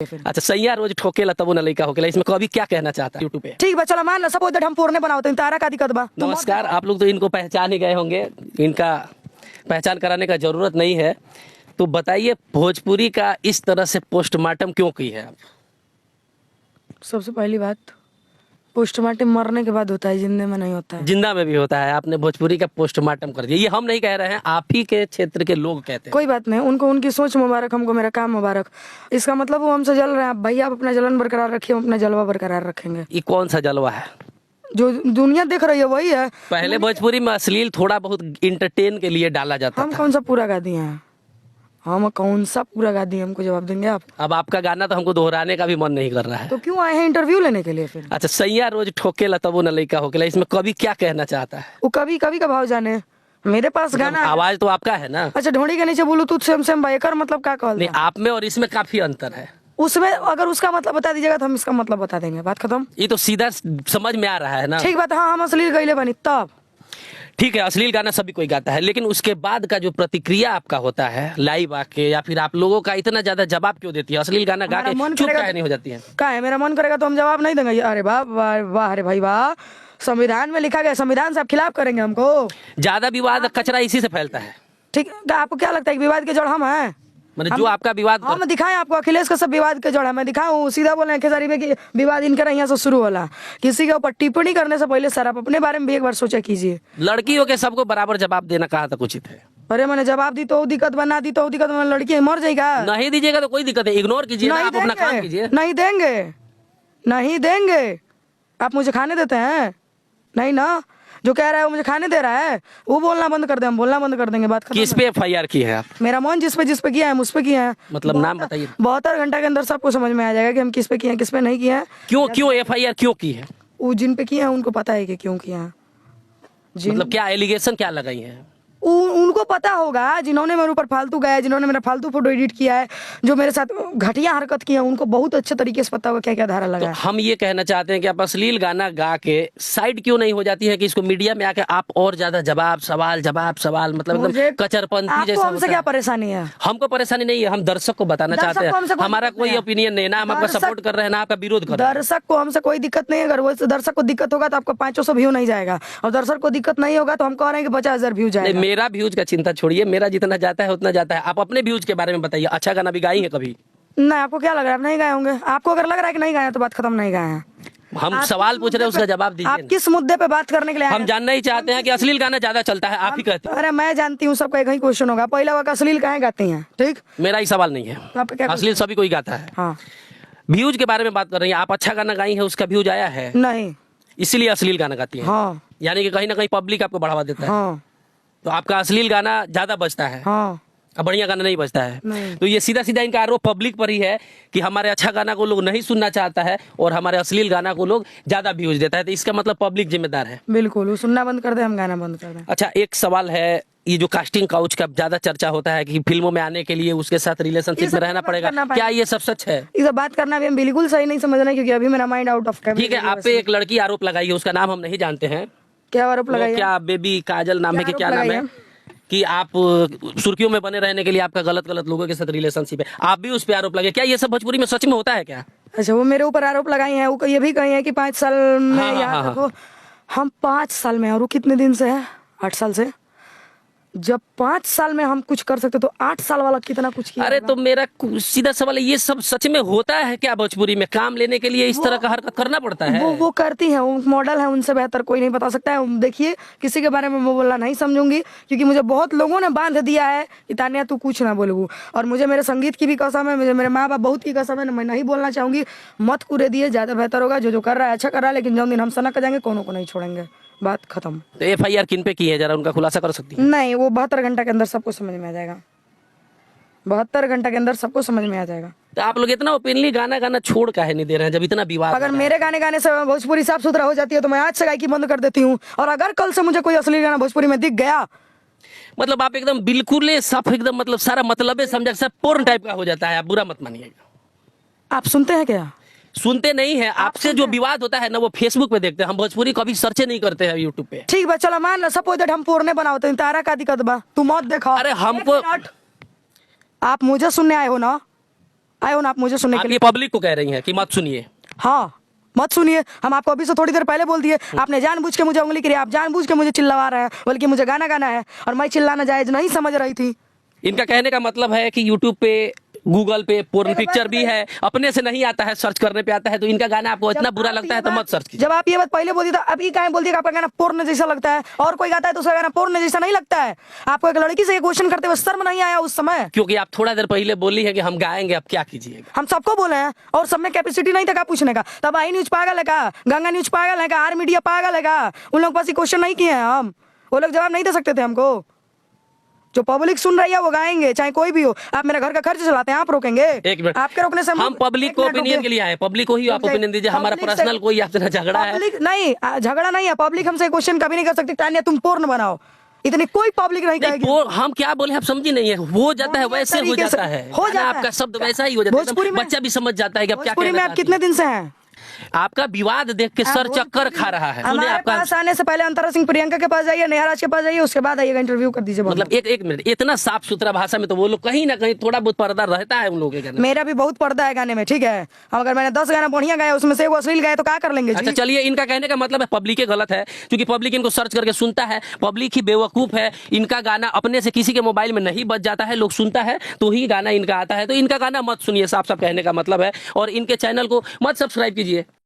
अच्छा सैया रोज ठोकेला तब न लइका होकेला, इसमें कभी क्या कहना चाहता है यूट्यूब पे? ठीक बा चलो मान लो सब उधर हम पूर्णे बनाओ तो तारा का दिक्कत बा। नमस्कार, आप लोग तो इनको पहचान ही गए होंगे, इनका पहचान कराने का जरूरत नहीं है। तो बताइए भोजपुरी का इस तरह से पोस्टमार्टम क्यों की है आप? सबसे पहली बात पोस्टमार्टम मरने के बाद होता है, जिंदे में नहीं होता है। जिंदा में भी होता है, आपने भोजपुरी का पोस्टमार्टम कर दिया। ये हम नहीं कह रहे हैं, आप ही के क्षेत्र के लोग कहते हैं। कोई बात नहीं, उनको उनकी सोच मुबारक, हमको मेरा काम मुबारक। इसका मतलब वो हमसे जल रहे हैं, भैया आप अपना जलन बरकरार रखिए, हम अपना जलवा बरकरार रखेंगे। ये कौन सा जलवा है? जो दुनिया देख रही है वही है। पहले भोजपुरी में अश्लील थोड़ा बहुत इंटरटेन के लिए डाला जाता हम था। कौन सा पूरा गा दिए हैं? हम कौन सा पूरा गा दिए? हमको जवाब देंगे आप? अब आपका गाना तो हमको दोहराने का भी मन नहीं कर रहा है। तो क्यों आए हैं इंटरव्यू लेने के लिए फिर? अच्छा सैया रोज ठोकेला तब न लइका होकेला, इसमें कभी क्या कहना चाहता है? वो कभी कभी का भाव जाने। मेरे पास गाना है। आवाज तो आपका है ना? अच्छा ढोड़ी के नीचे ब्लूटूथ सेम बाइकर मतलब क्या नहीं, कहल? आप में और इसमें काफी अंतर है। उसमें अगर उसका मतलब बता दीजिएगा तो हम इसका मतलब बता देंगे, बात खत्म। ये तो सीधा समझ में आ रहा है ना? ठीक बात, हाँ हम अश्लील गईले बनी तब। ठीक है, अश्लील गाना सभी कोई गाता है, लेकिन उसके बाद का जो प्रतिक्रिया आपका होता है लाइव आके, या फिर आप लोगों का इतना ज्यादा जवाब क्यों देती है? अश्लील गाना गा के चुप काहे नहीं हो जाती है? क्या है, मेरा मन करेगा तो हम जवाब नहीं देंगे। अरे वाह वाह वाह, अरे भाई वाह, संविधान में लिखा गया, संविधान से आप खिलाफ करेंगे हमको? ज्यादा विवाद कचरा इसी से फैलता है। ठीक, तो आपको क्या लगता है कि विवाद के जड़ हम हैं? मतलब जो आपका विवाद हम दिखाएं आपको? अखिलेश का सब विवाद के जड़ है, मैं दिखाऊं? सीधा बोले खेसारी में कि विवाद इनके यहाँ से शुरू होला। किसी के ऊपर टिप्पणी करने से पहले सर आप अपने बारे में भी एक बार सोचा कीजिए। लड़कियों के सबको बराबर जवाब देना कहा था उचित है। अरे मैंने जवाब दी तो दिक्कत, बना दी तो दिक्कत, लड़की मर जाएगा। नहीं दीजिएगा तो कोई दिक्कत है, इग्नोर कीजिए ना, आप अपना काम कीजिए। नहीं देंगे, नहीं देंगे। आप मुझे खाने देते हैं? नहीं ना। जो कह रहा है वो मुझे खाने दे रहा है, वो बोलना बंद कर दे, हम बोलना बंद कर देंगे, बात खत्म। किस पे FIR की है आप? मेरा मन जिस पे किया है हम उस पे किया है। मतलब नाम बताइए। 72 घंटा के अंदर सबको समझ में आ जाएगा कि हम किस पे किए हैं, किस पे नहीं किए हैं। क्यों FIR क्यों की है? वो जिन पे किए हैं उनको पता है कि क्यों किया है। मतलब क्या एलिगेशन क्या लगाई है? उनको पता होगा, जिन्होंने मेरे ऊपर फालतू गाया, जिन्होंने मेरा फालतू फोटो एडिट किया है, जो मेरे साथ घटिया हरकत की है, उनको बहुत अच्छे तरीके से पता होगा क्या क्या धारा लगा है। तो हम ये कहना चाहते हैं कि आप अश्लील गाना गा के साइड क्यों नहीं हो जाती है कि इसको मीडिया में आके आप और ज्यादा जवाब सवाल मतलब एकदम कचरपंथी जैसा? हमसे क्या परेशानी है? हमको परेशानी नहीं है, हम दर्शक को बताना चाहते हैं, हमारा कोई ओपिनियन नहीं ना, हम आपका सपोर्ट कर रहे हैं ना आपका विरोध कर रहे हैं। दर्शक को हमसे कोई दिक्कत नहीं है। अगर वो दर्शक को दिक्कत होगा तो आपको 500 व्यू नहीं जाएगा, और दर्शक को दिक्कत नहीं होगा तो हम कह रहे हैं कि 50,000 व्यू जाएगा। मेरा व्यूज का चिंता छोड़िए, मेरा जितना जाता है उतना जाता है। आप अपने व्यूज के बारे में बताइए, अच्छा गाना भी गाई है कभी? नहीं, आपको क्या लग रहा है आप नहीं गाए होंगे? आपको अगर लग रहा है कि नहीं गाए तो बात खत्म, नहीं गाए हैं। हम सवाल पूछ रहे हैं, उसका जवाब दीजिए। आप किस मुद्दे पे बात करने के लिए? हम जानना ही चाहते हैं कि अश्लील गाना ज्यादा चलता है, आप ही कहते हैं। अरे मैं जानती हूँ, सबका एक ही क्वेश्चन होगा, पहला वाला अश्लील काहे गाती हैं? ठीक, मेरा ही सवाल नहीं है, तो आप क्या अश्लील सभी कोई गाता है। हाँ, व्यूज के बारे में बात कर रही हैं आप, अच्छा गाना गाई है उसका व्यूज आया है? नहीं, इसीलिए अश्लील गाना गाती है। हाँ, यानी कि कहीं ना कहीं पब्लिक आपको बढ़ावा देता है। हाँ, तो आपका अश्लील गाना ज्यादा बजता है, हाँ, अब बढ़िया गाना नहीं बजता है। नहीं। तो ये सीधा सीधा इनका आरोप पब्लिक पर ही है कि हमारे अच्छा गाना को लोग नहीं सुनना चाहता है और हमारे अश्लील गाना को लोग ज्यादा व्यूज देता है। तो इसका मतलब पब्लिक जिम्मेदार है। बिल्कुल, वो सुनना बंद कर दे, हम गाना बंद कर दें। अच्छा एक सवाल है, ये जो कास्टिंग काउच का ज्यादा चर्चा होता है कि फिल्मों में आने के लिए उसके साथ रिलेशनशिप में रहना पड़ेगा, क्या ये सब सच है? ये सब बात करना भी हम बिल्कुल सही नहीं समझ रहे, क्योंकि अभी मेरा माइंड आउट ऑफ कैमरा। ठीक है, आप पे एक लड़की आरोप लगाई है, उसका नाम हम नहीं जानते हैं। क्या आरोप लगाया? क्या बेबी काजल नाम है कि क्या नाम है, कि आप सुर्खियों में बने रहने के लिए आपका गलत लोगों के साथ रिलेशनशिप है, आप भी उस पर आरोप लगे। क्या ये सब भोजपुरी में सच में होता है क्या? अच्छा, वो मेरे ऊपर आरोप लगाई हैं, वो ये भी कही है कि 5 साल में याद रखो। हम 5 साल में, और वो कितने दिन से है? 8 साल से। जब 5 साल में हम कुछ कर सकते तो 8 साल वाला कितना कुछ किया? अरे तो मेरा सीधा सवाल है, ये सब सच में होता है क्या भोजपुरी में? काम लेने के लिए इस तरह का हरकत करना पड़ता है? वो करती है, वो मॉडल है, उनसे बेहतर कोई नहीं बता सकता है। देखिए, किसी के बारे में मैं बोलना नहीं समझूंगी, क्योंकि मुझे बहुत लोगों ने बांध दिया है कि तानिया तू कुछ ना बोलू, और मुझे मेरे संगीत की भी कसम है, मुझे मेरे माँ बाप बहुत की कसम है, मैं नहीं बोलना चाहूंगी। मत कुरे दिए, ज्यादा बेहतर होगा। जो कर रहा है अच्छा कर रहा है, लेकिन जब दिन हम सनक जाएंगे कोनो को नहीं छोड़ेंगे, बात खत्म। तो FIR किन पे की है, जरा उनका खुलासा कर सकती है? नहीं, वो 72 घंटा के अंदर सबको समझ में आ जाएगा। 72 घंटा के अंदर सबको समझ में आ जाएगा। तो आप लोग इतना ओपनली गाना छोड़ काहे नहीं दे रहे हैं जब इतना विवाद? अगर मेरे गाने से भोजपुरी साफ सुथरा हो जाती है तो मैं आज से गायकी बंद कर देती हूँ। और अगर कल से मुझे कोई असली गाना भोजपुरी में दिख गया, मतलब आप एकदम बिल्कुल साफ, एकदम मतलब सारा मतलब समझा, सब पोर्न टाइप का हो जाता है। आप बुरा मत मानिएगा। आप सुनते हैं क्या? सुनते नहीं है, आपसे जो विवाद होता है ना वो फेसबुक पे देखते हैं, हम भोजपुरी कभी सर्चे नहीं करते हैं यूट्यूब पे। ठीक बा, चलो मान लो सपोज हम पूर्णे बनाओ तो तारा का दिक्कत बा, तू मत देखो। अरे हमको, आप मुझे सुनने आए हो ना, आए हो ना आप मुझे सुनने के आप लिए? ये पब्लिक को कह रही हैं कि मत सुनिए। हाँ, मत सुनिए। हम आपको अभी से थोड़ी देर पहले बोल दिए, आपने जानबूझ के मुझे उंगली करी, आप जानबूझ के मुझे चिल्लवा रहे हैं, बल्कि मुझे गाना गाना है और मैं चिल्लाना जायज नहीं समझ रही थी। इनका कहने का मतलब है कि यूट्यूब पे, गूगल पे पोर्न पिक्चर भी है, अपने से नहीं आता है, सर्च करने पे आता है, तो इनका गाना आपको इतना बुरा लगता है तो मत सर्च कीजिए। जब आप ये बात पहले बोली तो अभी काहे बोलती है कि आपका गाना पोर्न जैसा लगता है, और कोई गाता है तो उसका गाना पोर्न जैसा नहीं लगता है? आपको एक लड़की से ये क्वेश्चन करते हुए शर्म नहीं आया उस समय? क्योंकि आप थोड़ा देर पहले बोली है कि हम गाएंगे, अब क्या कीजिएगा। हम सबको बोले हैं और सब में कैपेसिटी नहीं था का पूछने का। तब आई न्यूज पागल है का, गंगा न्यूज पागल है का, आर मीडिया पागल है का? उन लोग पास ये क्वेश्चन नहीं किए हैं हम, वो लोग जवाब नहीं दे सकते थे हमको। जो पब्लिक सुन रही है वो गाएंगे, चाहे कोई भी हो। आप मेरा घर का खर्च चलाते हैं, आप रोकेंगे? एक मिनट, आपके रोकने से हम पब्लिक को ओपिनियन के लिए आए, पब्लिक को ही आप ओपिनियन दीजिए। हमारा पर्सनल कोई आपसे झगड़ा है? पब्लिक नहीं, झगड़ा नहीं है। पब्लिक हमसे क्वेश्चन कभी नहीं कर सकती तानिया तुम पोर्न बनाओ, इतनी कोई पब्लिक नहीं कहेगी। हम क्या बोले आप समझी नहीं है, हो जाता है वैसे हो जाता है, हो जाता है आपका शब्द वैसा ही हो जाता है, भोजपुरी में। बच्चा भी समझ जाता है कि आप क्या भोजपुरी में आप कितने दिन से हैं? आपका विवाद देख के सर चक्कर खा रहा है। सुने हमारे आपका पास आने से पहले अंतरा सिंह प्रियंका के पास जाइए, नेहाराज के पास जाइए, उसके बाद आइएगा, इंटरव्यू कर दीजिए। मतलब एक मिनट, इतना साफ सुथरा भाषा में तो वो लोग कहीं ना कहीं थोड़ा बहुत पर्दा रहता है उन लोगों के गाने में। मेरा भी बहुत पर्दा है गाने में, ठीक है। अगर मैंने 10 गाना बढ़िया गाया उसमें से वो अश्लील गाए तो क्या कर लेंगे जी? अच्छा चलिए, इनका कहने का मतलब है पब्लिक गलत है, क्योंकि पब्लिक इनको सर्च करके सुनता है, पब्लिक ही बेवकूफ है। इनका गाना अपने से किसी के मोबाइल में नहीं बज जाता है, लोग सुनता है तो ही गाना इनका आता है। तो इनका गाना मत सुनिए, साफ साफ कहने का मतलब है। और इनके चैनल को मत सब्सक्राइब कीजिए।